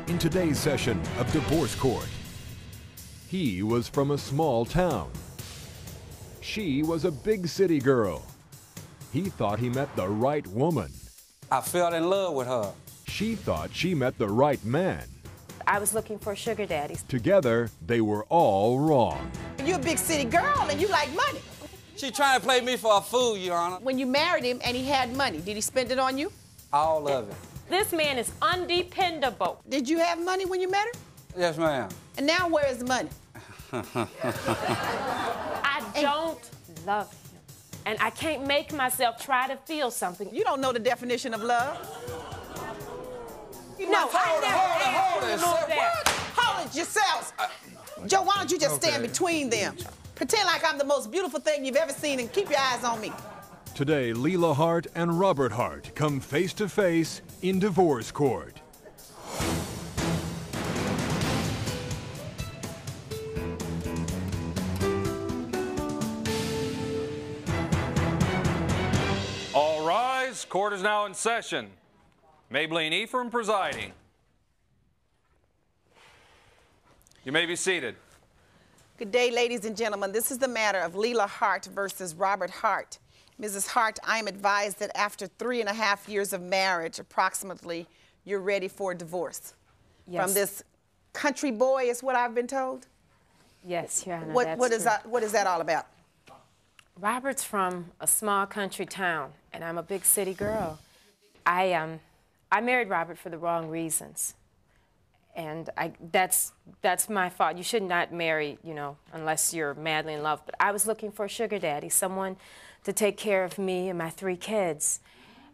In today's session of Divorce Court, he was from a small town. She was a big city girl. He thought he met the right woman. I fell in love with her. She thought she met the right man. I was looking for sugar daddies. Together, they were all wrong. You're a big city girl and you like money. She trying to play me for a fool, Your Honor. When you married him and he had money, did he spend it on you? All of it. This man is undependable. Did you have money when you met her? Yes, ma'am. And now where is the money? I don't love him. And I can't make myself try to feel something. You don't know the definition of love. No, Hold it. Hold it yourselves. Joe, why don't you just stand between them? Pretend like I'm the most beautiful thing you've ever seen and keep your eyes on me. Today, Lela Hart and Robert Hart come face to face in divorce court. All rise. Court is now in session. Mablean Ephraim presiding. You may be seated. Good day, ladies and gentlemen. This is the matter of Lela Hart versus Robert Hart. Mrs. Hart, I am advised that after 3.5 years of marriage, approximately, you're ready for divorce. Yes. From this country boy, is what I've been told? Yes, Your Honor, What is that all about? Robert's from a small country town, and I'm a big city girl. I married Robert for the wrong reasons. And that's my fault. You should not marry, you know, unless you're madly in love. But I was looking for a sugar daddy, someone to take care of me and my 3 kids.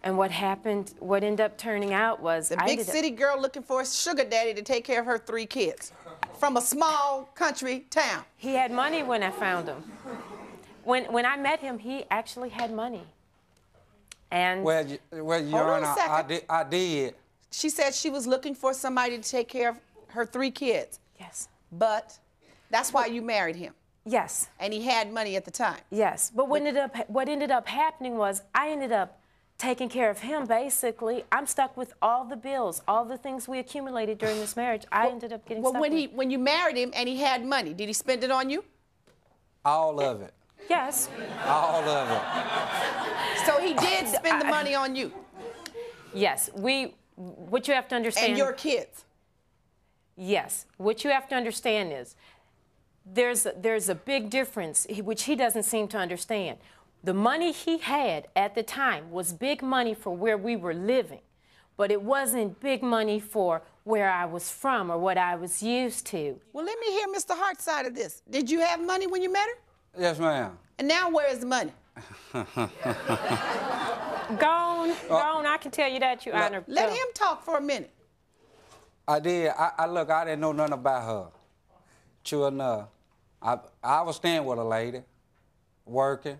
And what happened, what ended up turning out was the big city girl looking for a sugar daddy to take care of her 3 kids from a small country town. He had money when I found him. When I met him, he actually had money. And Well, Your Honor, I did. She said she was looking for somebody to take care of her 3 kids. yes, But that's why you married him. yes, And he had money at the time. yes. But what ended up happening was I ended up taking care of him, basically. I'm stuck with all the bills, all the things we accumulated during this marriage. I ended up getting stuck with. When you married him and he had money, did he spend it on you? All of it. Yes. All of it. So he did spend the money on you. Yes. What you have to understand. And your kids. Yes. What you have to understand is there's a big difference, which he doesn't seem to understand. The money he had at the time was big money for where we were living, but it wasn't big money for where I was from or what I was used to. Well, let me hear Mr. Hart's side of this. Did you have money when you met her? Yes, ma'am. And now where is the money? Gone. I can tell you that, Your Honor. Let him talk for a minute. I did. Look, I didn't know nothing about her. True enough. I was staying with a lady, working,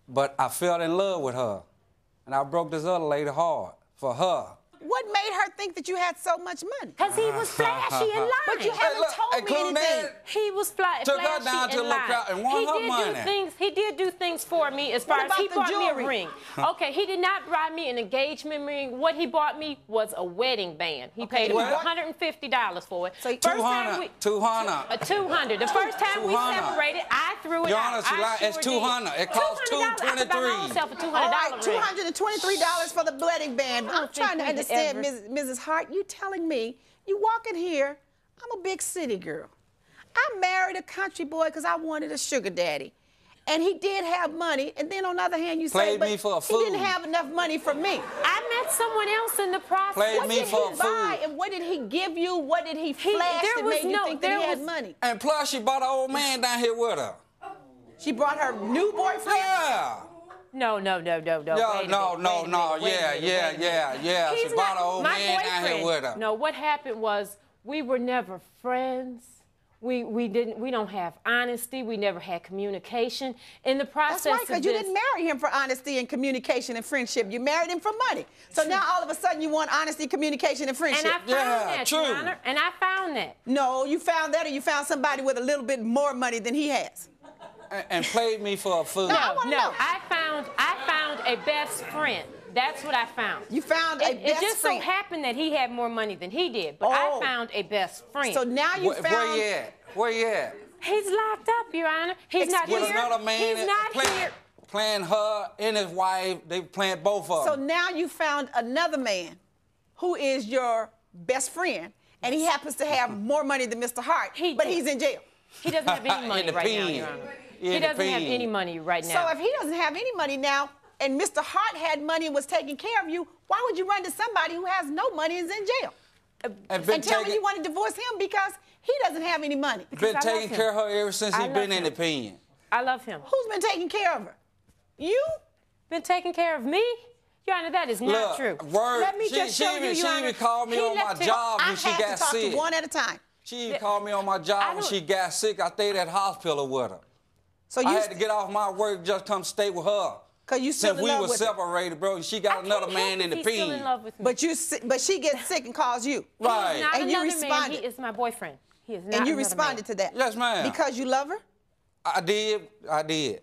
but I fell in love with her. And I broke this other lady hard for her. What made her think that you had so much money? Because he was flashy and lying. But you haven't told me anything. He was flashy Took her down to and Lookout and won her money. He did do things for me as far as he bought me a ring. Okay, he did not buy me an engagement ring. What he bought me was a wedding band. He paid $150 for it. So $200. $200. The first time we separated, I threw it Your out. Honor, it's $200. It cost $223. I could buy myself a $200 All right, ring. $223 for the wedding band. I'm trying to understand, Mrs. Hart, you telling me, you walk in here, I'm a big city girl. I married a country boy because I wanted a sugar daddy. And he did have money, and then on the other hand, you say, but me for a fool. He didn't have enough money for me. I met someone else in the process. What did he buy, and what did he give you? What did he flash that made you think that he had money? And plus, she brought an old man down here with her. She brought her new boyfriend? Yeah. No. Yeah, she brought an old man down here with her. No, what happened was we were never friends. We don't have honesty. We never had communication. In the process That's right, because you didn't marry him for honesty and communication and friendship. You married him for money. So now all of a sudden you want honesty, communication, and friendship. And I found that, Your Honor. And I found that. No, you found that, or you found somebody with a little bit more money than he has. And played me for a fool. No, I found I found a best friend. That's what I found. You found a best friend. It just so happened that he had more money than he did, but I found a best friend. So now you found... Where you at? Where you at? He's locked up, Your Honor. He's not here. With another man. He's not here. Playing her and his wife. They playing both of them. So now you found another man who is your best friend, and he happens to have more money than Mr. Hart, but he's in jail. He doesn't have any money right now, Your Honor. He doesn't have any money right now. So if he doesn't have any money now, and Mr. Hart had money and was taking care of you, why would you run to somebody who has no money and is in jail? And tell me you want to divorce him because he doesn't have any money. Been taking care of her ever since he's been independent. I love him. Who's been taking care of her? You? Been taking care of me? Your Honor, that is not true. Let me just show you, Your Honor. She even called me on my job when she got sick. I had to talk to one at a time. She even called me on my job when she got sick. I stayed at the hospital with her. So I had to get off my work just come stay with her. Cause you still Since we were separated, bro, she got another man in the pen. But she gets sick and calls you. Right. He's not and you responded. Man. He is my boyfriend. He is not. And you responded to that. Yes, ma'am. Because you love her? I did.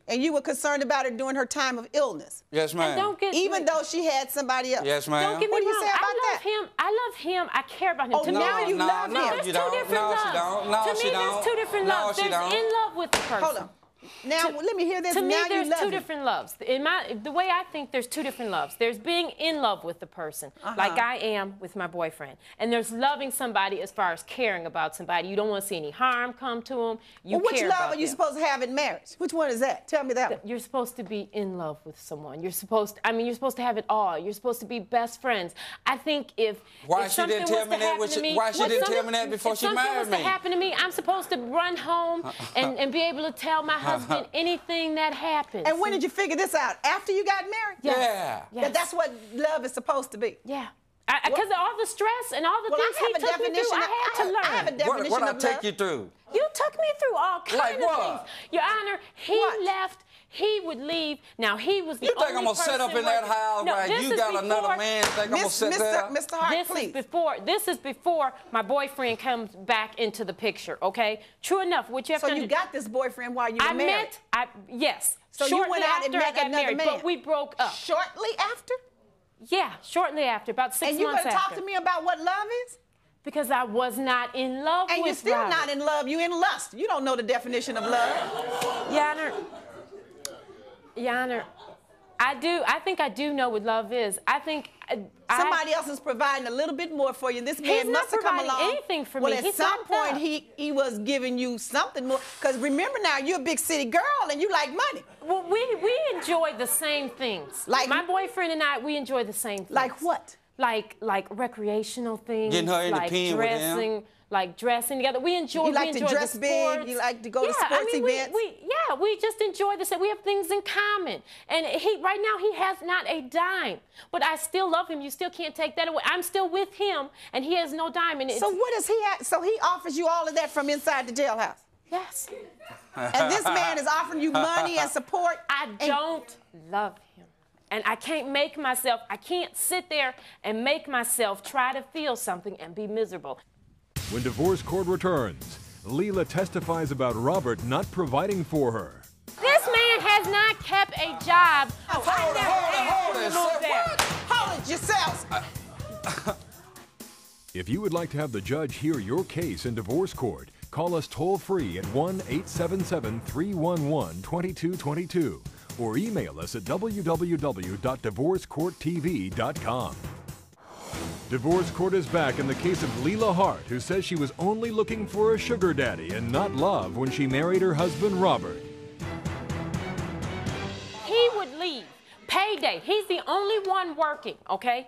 And you were concerned about her during her time of illness? Yes, ma'am. Even though she had somebody else? Yes, ma'am. Don't get me wrong. What do you say about that? I love him. I care about him. Oh, now you love him. There's two different loves. To me, there's two different loves. There's in love with the person. Hold on. Now, let me hear this. To me, there's two different loves. The way I think, there's two different loves. There's being in love with the person, like I am with my boyfriend. And there's loving somebody as far as caring about somebody. You don't want to see any harm come to them. Which love are you supposed to have in marriage? Which one is that? Tell me that one. You're supposed to be in love with someone. You're supposed to have it all. You're supposed to be best friends. I think if something was to happen to me, why she didn't tell me that before she married me? If something was to happen to me, I'm supposed to run home and be able to tell my husband anything that happens. And when did you figure this out? After you got married? Yes. Yeah. That's what love is supposed to be. Yeah. Because all the stress and all the things he took me through, I had to learn. I have a definition of love. What I take you through? You took me through all kinds of things. Your Honor, he left. He would leave. Now, he was the only person. You think I'm going to sit up in that house where you got another man? Think I'm going to sit there? Mr. Hart, please. This is before my boyfriend comes back into the picture, okay? True enough, what you have to So you got this boyfriend while you were married? Yes. So you went out and met another man? But we broke up. Shortly after? Yeah, shortly after, about 6 months after. And you going to talk to me about what love is? Because I was not in love with Robert. And you're still not in love. You're in lust. You don't know the definition of love. Your Honor, I think I do know what love is. I think somebody else is providing a little bit more for you. This man must have come along. He's not providing anything for me. Well, at some point, he was giving you something more. Because remember now, you're a big city girl and you like money. Well, we enjoy the same things. Like my boyfriend and I, we enjoy the same things. Like what? Like recreational things. Getting her in the pen with him. Like dressing together. We enjoy. You like to dress big. You like to go to sports events. We just enjoy this. We have things in common. And right now he has not a dime, but I still love him. You still can't take that away. I'm still with him, and he has no dime. And so what does he have? So he offers you all of that from inside the jailhouse. Yes. And this man is offering you money and support. I don't love him. And I can't sit there and make myself try to feel something and be miserable. When divorce court returns, Lela testifies about Robert not providing for her. This man has not kept a job. Hold it yourselves. If you would like to have the judge hear your case in divorce court, call us toll-free at 1-877-311-2222 or email us at www.divorcecourttv.com. Divorce court is back in the case of Lela Hart, who says she was only looking for a sugar daddy and not love when she married her husband, Robert. He would leave. Payday. He's the only one working, okay?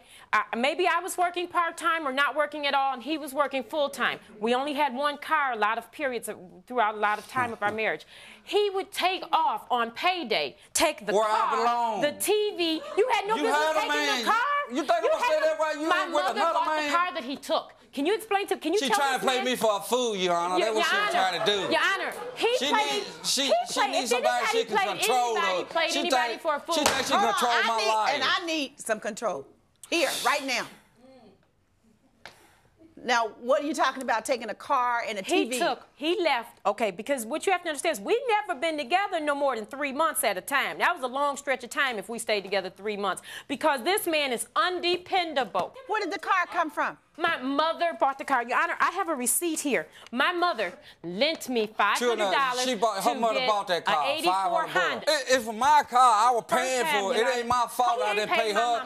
Maybe I was working part-time or not working at all, and he was working full-time. We only had one car a lot of periods throughout a lot of time of our marriage. He would take off on payday, take the car, the TV. You had no business taking the car. You think I'm going to say that right? You my with mother another bought man? the car that he took. Can you explain to Can you she tell trying to play me for a fool, Your Honor. That's what she's trying to do. Your Honor, she needs somebody she can control. She anybody for a fool. She thinks she can control my life. And I need some control. Here, right now. Now, what are you talking about, taking a car and a TV? He left, okay, because what you have to understand is we've never been together no more than 3 months at a time. That was a long stretch of time if we stayed together 3 months, because this man is undependable. Where did the car come from? My mother bought the car. Your Honor, I have a receipt here. My mother lent me $500 her mother bought that car, an 84 Honda. It's for my car. I was paying for it. It ain't my fault I didn't pay her.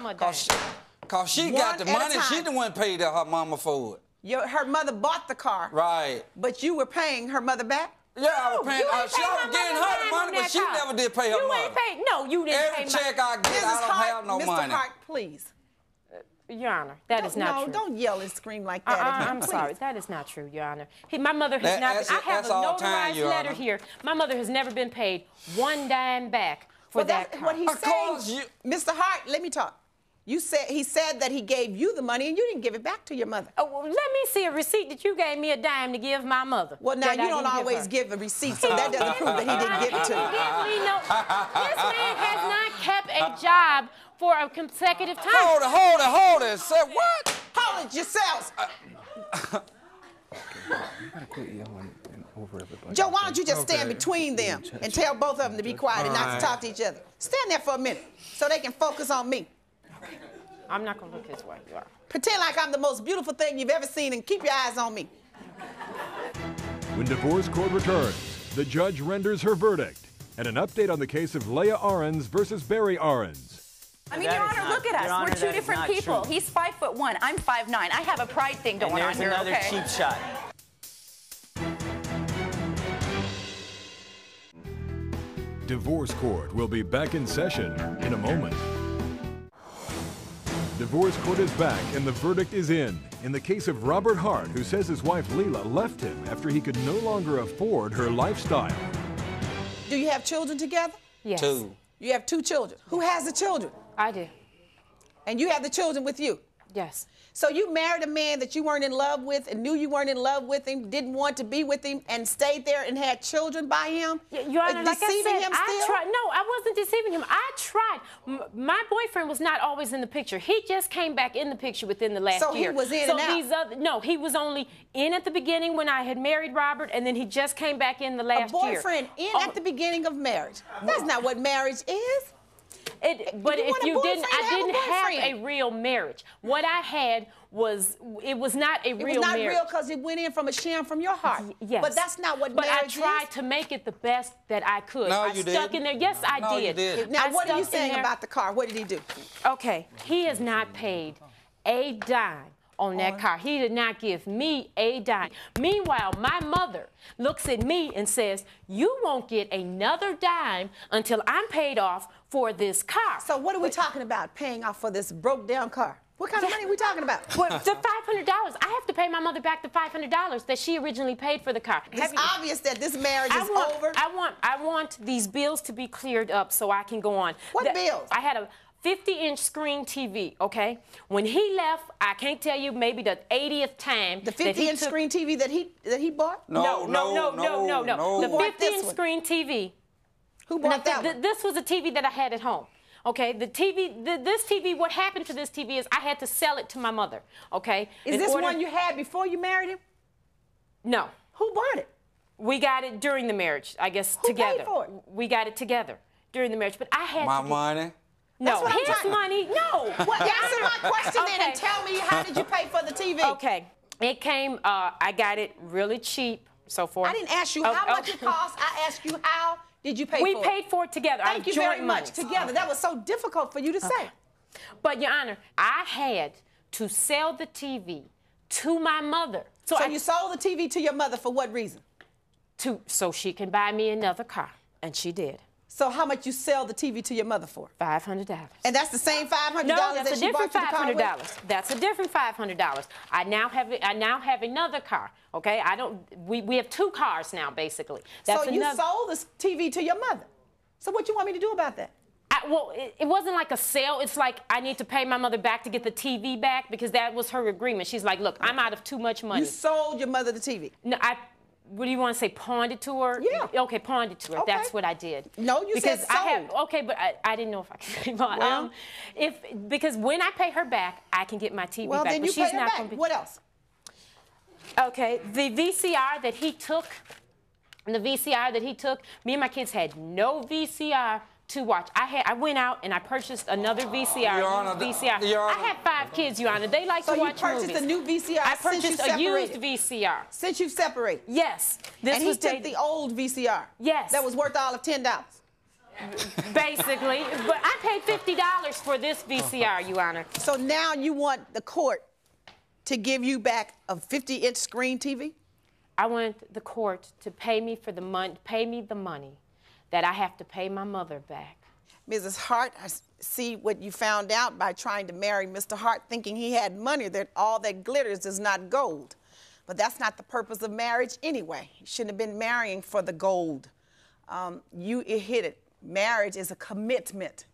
Because she got the money. She the one paid her mama for it. Her mother bought the car. Right. But you were paying her mother back? Yeah, I was paying her. She was getting her the money, but she never did pay her mother. You ain't paid. No, you didn't pay. Every check I get, I don't have no money. Mr. Hart, please. Your Honor, that is not true. No, don't yell and scream like that. I'm sorry. That is not true, Your Honor. My mother has not been, I have a notarized letter here. My mother has never been paid one dime back for that car. What he's saying, Mr. Hart, let me talk. He said that he gave you the money and you didn't give it back to your mother. Oh, well, let me see a receipt that you gave me a dime to give my mother. Well, now, you don't always give a receipt, so that doesn't prove that he didn't give it to you. This man has not kept a job for a consecutive time. Hold it. Say what? Hold it yourselves. Joe, why don't you just stand between them and tell both of them to be quiet and not to talk to each other? Stand there for a minute so they can focus on me. I'm not going to look his way. You are. Pretend like I'm the most beautiful thing you've ever seen and keep your eyes on me. When divorce court returns, the judge renders her verdict and an update on the case of Leah Ahrens versus Barry Ahrens. I mean, Your Honor, look at us. We're two different people. True. He's 5'1". I'm 5'9". I have a pride thing going on here, There's another cheap shot. Divorce court will be back in session in a moment. Divorce court is back and the verdict is in the case of Robert Hart, who says his wife Lela left him after he could no longer afford her lifestyle. Do you have children together? Yes. 2. You have 2 children. Who has the children? I do. And you have the children with you? Yes. So you married a man that you weren't in love with and knew you weren't in love with him, didn't want to be with him, and stayed there and had children by him? Your Honor, like I said, him still? I tried. No, I wasn't deceiving him. I tried. My boyfriend was not always in the picture. He just came back in the picture within the last year. So he was in and out? No, he was only in at the beginning when I had married Robert, and then he just came back in the last year. A boyfriend at the beginning of marriage. That's not what marriage is. But if you didn't, I didn't have a real marriage. What I had was, it was not a real marriage. It was not real because it went in from a sham from your heart. Yes. But that's not what marriage is. But I tried to make it the best that I could. No, I you stuck didn't. in there. Yes, I No, did. you did. Now, what are you saying about the car? What did he do? Okay, he has not paid a dime on that car. He did not give me a dime. Meanwhile, my mother looks at me and says, you won't get another dime until I'm paid off for this car. So what are we talking about, paying off for this broke down car? What kind of money are we talking about? Well, the $500. I have to pay my mother back the $500 that she originally paid for the car. It's obvious that this marriage is over. I want these bills to be cleared up so I can go on. What bills? I had a 50-inch screen TV, okay? When he left, I can't tell you, maybe the 80th time. The 50-inch screen TV that he bought? No. The 50-inch screen TV. Who bought that one? This was a TV that I had at home. Okay, the TV, this TV, what happened to this TV is I had to sell it to my mother, okay? Is this one you had before you married him? No. Who bought it? We got it during the marriage, I guess, together. Who paid for it? We got it together during the marriage, but I had My money? No, his money, no. Well, answer my question then and tell me, how did you pay for the TV? Okay, it came, I got it really cheap, so forth. I didn't ask you how much it cost. I asked you how did you pay for it? We paid for it together. Thank you very much. Together. That was so difficult for you to say. But, Your Honor, I had to sell the TV to my mother. So you sold the TV to your mother for what reason? So she can buy me another car, and she did. So how much you sell the TV to your mother for? $500. And that's the same $500 no, that she bought you the car with? That's a different $500. I now have another car. Okay, we have 2 cars now, basically. So you sold this TV to your mother. So what you want me to do about that? Well, it wasn't like a sale. It's like I need to pay my mother back to get the TV back because that was her agreement. She's like, look, I'm out of too much money. You sold your mother the TV? No, what do you want to say, pawned it to her? Yeah. Okay, pawned it to her. Okay. That's what I did. No, you said sold. Okay, but I didn't know if I could say pawned. Well, because when I pay her back, I can get my TV back. Well, then you pay her back. What else? Okay, the VCR that he took, me and my kids had no VCR to watch. I went out and I purchased another VCR. Your Honor, VCR. Your Honor. I have 5 kids, Your Honor. They like to watch movies. So you purchased a new VCR I since you purchased a used separated? VCR. Since you've separated? Yes. And he took the old VCR? Yes. That was worth all of $10? Basically. But I paid $50 for this VCR, Your Honor. So now you want the court to give you back a 50-inch screen TV? I want the court to pay me the money that I have to pay my mother back. Mrs. Hart, I see what you found out by trying to marry Mr. Hart, thinking he had money, that all that glitters is not gold. But that's not the purpose of marriage anyway. You shouldn't have been marrying for the gold. You hit it. Marriage is a commitment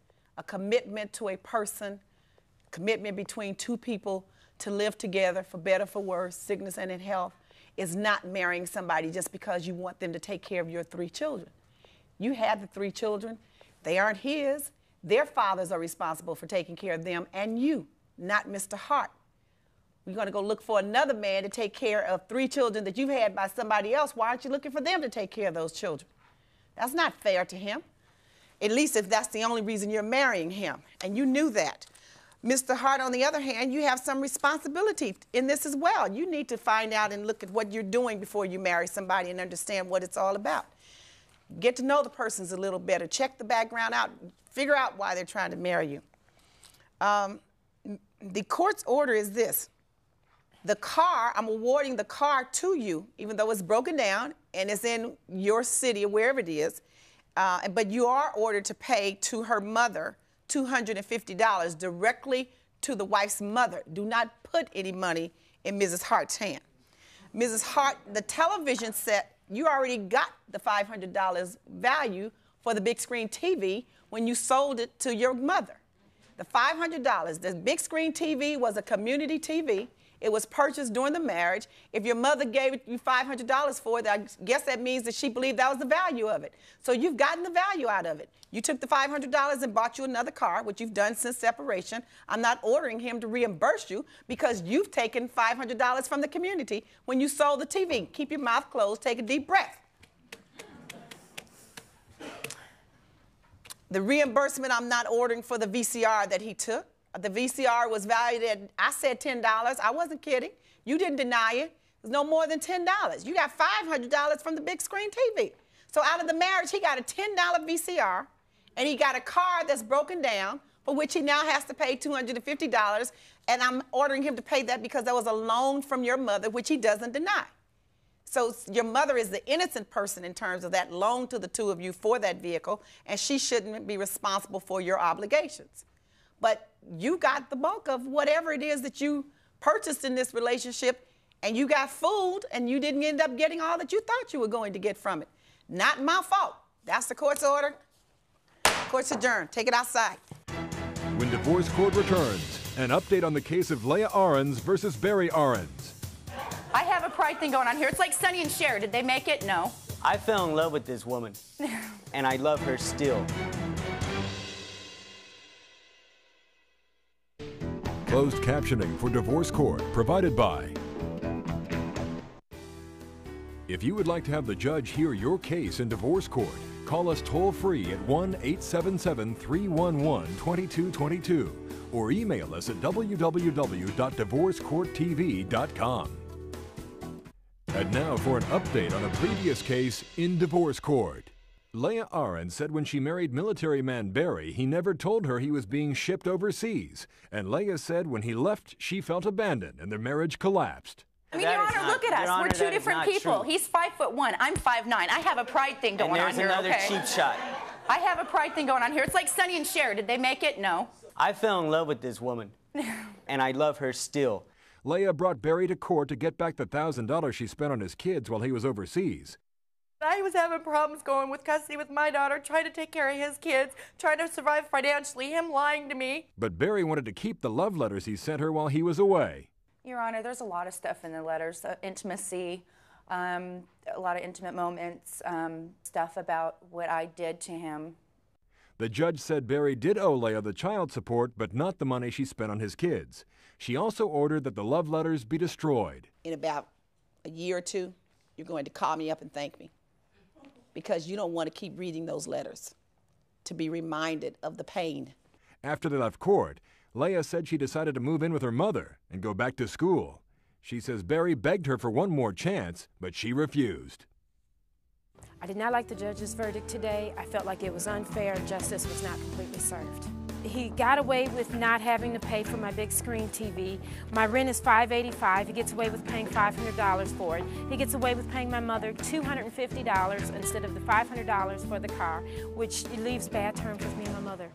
to a person, commitment between two people to live together for better, for worse, sickness and in health. Is not marrying somebody just because you want them to take care of your 3 children. You have the 3 children. They aren't his. Their fathers are responsible for taking care of them and you, not Mr. Hart. We're going to go look for another man to take care of 3 children that you've had by somebody else. Why aren't you looking for them to take care of those children? That's not fair to him, at least if that's the only reason you're marrying him, and you knew that. Mr. Hart, on the other hand, you have some responsibility in this as well. You need to find out and look at what you're doing before you marry somebody and understand what it's all about. Get to know the persons a little better. Check the background out. Figure out why they're trying to marry you. The court's order is this. The car, I'm awarding the car to you, even though it's broken down and it's in your city or wherever it is, but you are ordered to pay to her mother $250 directly to the wife's mother. Do not put any money in Mrs. Hart's hand. Mrs. Hart, the television set, you already got the $500 value for the big screen TV when you sold it to your mother. The $500, the big screen TV was a community TV. It was purchased during the marriage. If your mother gave you $500 for it, I guess that means that she believed that was the value of it. So you've gotten the value out of it. You took the $500 and bought you another car, which you've done since separation. I'm not ordering him to reimburse you because you've taken $500 from the community when you sold the TV. Keep your mouth closed, take a deep breath. The reimbursement I'm not ordering for the VCR that he took. The VCR was valued at, I said $10. I wasn't kidding. You didn't deny it. It was no more than $10. You got $500 from the big screen TV. So out of the marriage, he got a $10 VCR, and he got a car that's broken down, for which he now has to pay $250, and I'm ordering him to pay that because that was a loan from your mother, which he doesn't deny. So your mother is the innocent person in terms of that loan to the two of you for that vehicle, and she shouldn't be responsible for your obligations. But you got the bulk of whatever it is that you purchased in this relationship, and you got fooled, and you didn't end up getting all that you thought you were going to get from it. Not my fault. That's the court's order. Court's adjourned. Take it outside. When Divorce Court returns, an update on the case of Lela Ahrens versus Barry Ahrens. I have a pride thing going on here. It's like Sonny and Cher. Did they make it? No. I fell in love with this woman, and I love her still. Closed captioning for Divorce Court provided by. If you would like to have the judge hear your case in Divorce Court, call us toll-free at 1-877-311-2222 or email us at www.divorcecourttv.com. And now for an update on a previous case in Divorce Court. Lela Ahrens said when she married military man Barry, he never told her he was being shipped overseas. And Lela said when he left, she felt abandoned and their marriage collapsed. I mean, Your Honor, look at us. We're 2 different people. He's 5'1". I'm 5'9". I have a pride thing going on here, and there's another cheap shot. I have a pride thing going on here. It's like Sonny and Cher. Did they make it? No. I fell in love with this woman, and I love her still. Lela brought Barry to court to get back the $1,000 she spent on his kids while he was overseas. I was having problems going with custody with my daughter, trying to take care of his kids, trying to survive financially, him lying to me. But Barry wanted to keep the love letters he sent her while he was away. Your Honor, there's a lot of stuff in the letters, intimacy, a lot of intimate moments, stuff about what I did to him. The judge said Barry did owe Lela the child support, but not the money she spent on his kids. She also ordered that the love letters be destroyed. In about a year or two, you're going to call me up and thank me, because you don't want to keep reading those letters to be reminded of the pain. After they left court, Lela said she decided to move in with her mother and go back to school. She says Barry begged her for one more chance, but she refused. I did not like the judge's verdict today. I felt like it was unfair and justice was not completely served. He got away with not having to pay for my big screen TV. My rent is $585. He gets away with paying $500 for it. He gets away with paying my mother $250 instead of the $500 for the car, which leaves bad terms with me and my mother.